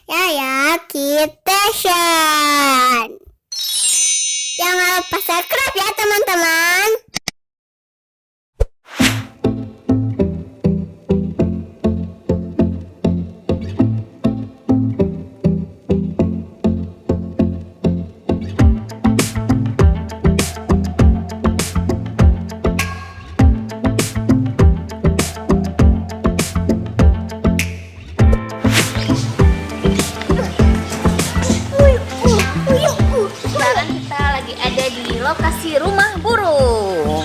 Yaya Kitchen. Jangan lupa subscribe ya teman-teman. Lokasi rumah burung.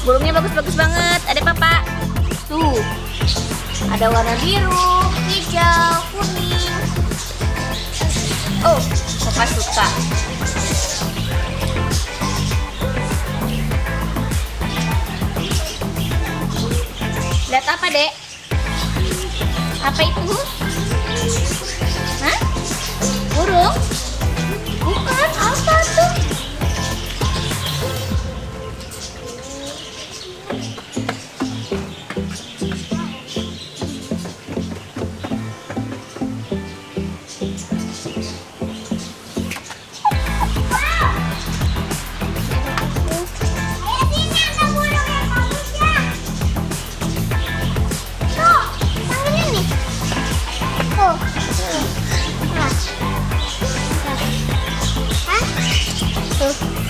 Burungnya bagus-bagus banget. Ada papa. Tuh. Ada warna biru, hijau, kuning. Oh, papa suka. Lihat apa, Dek? Apa itu? Hah? Burung? Bukan, apa tuh?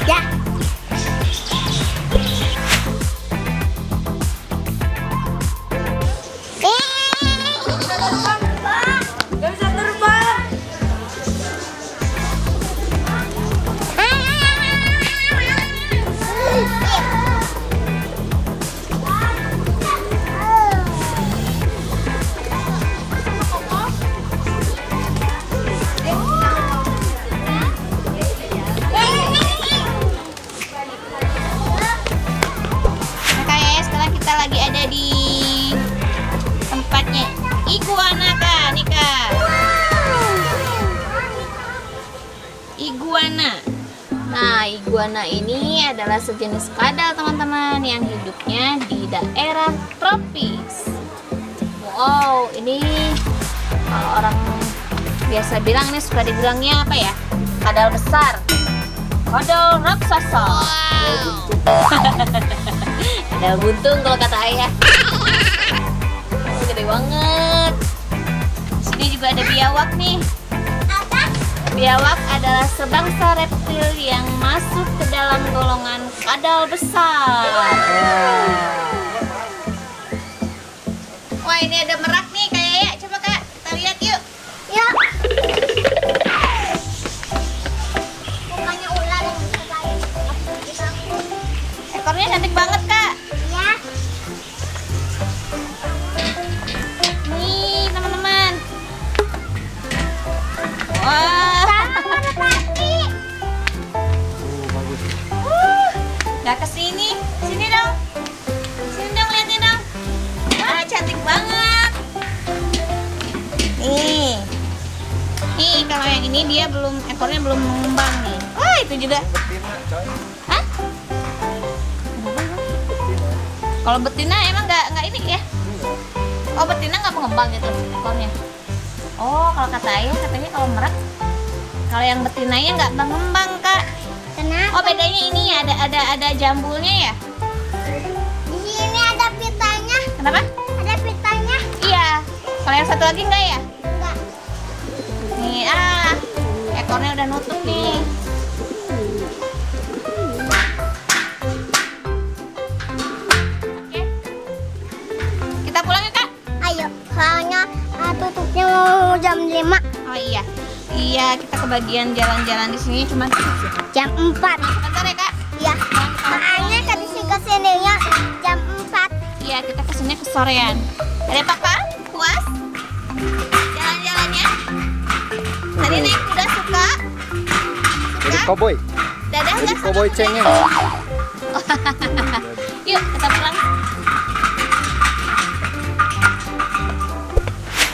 Ya. Gak bisa terbang. Lagi ada di tempatnya iguana kan, Nika? Iguana. Nah, iguana ini adalah sejenis kadal teman-teman yang hidupnya di daerah tropis. Wow, ini kalau orang biasa bilang ini suka dibilangnya apa ya? Kadal besar, kadal raksasa. Wow. Ada buntung kalau kata ayah. Oh, gede banget. Sini juga ada biawak nih. Biawak adalah sebangsa reptil yang masuk ke dalam golongan kadal besar. Wah, ini ada merak nih kayak ya. Coba Kak, kita lihat yuk. Yuk. Bukannya ular yang lain. Ekornya cantik banget, Kak. Ya. Nih, teman-teman. Wah. Gak kesini, sini dong, liatin dong. Wah, cantik banget. Nih, kalau yang ini dia ekornya belum mengembang nih. Wah, itu juga. Hah? Kalau betina emang nggak ini ya? Oh, betina nggak mengembang gitu ekornya. Oh, kalau kata ayah katanya kalau merak, kalau yang betinanya nggak mengembang, Kak. Kenapa? Oh, bedanya ini ya, ada jambulnya ya? Di sini ada pitanya. Kenapa? Ada pitanya. Iya. Kalau yang satu lagi enggak ya? Enggak. Nih, ekornya udah nutup nih. Oke. Kita pulang ya, Kak? Ayo, soalnya tutupnya mau jam 5. Oh iya. Iya, kita kebagian jalan-jalan di sini cuma Jam 4. sebentar ya, Kak. Ya. Soalnya kesininya jam 4. Iya, kita kesini kesorean. Ada papa? Puas? Jalan-jalannya? Tadi naik kuda suka? Jadi cowboy. Dadah Jadi nggak sama cowboy kudanya? cengeng. Yuk, kita pulang.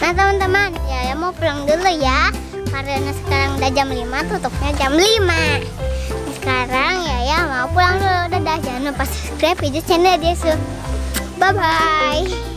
Nah teman-teman, ya mau pulang dulu ya. Karena sekarang udah jam 5, tutupnya jam 5. Sekarang ya mau pulang dulu. Dadah, jangan lupa subscribe video channel Desu. Bye bye.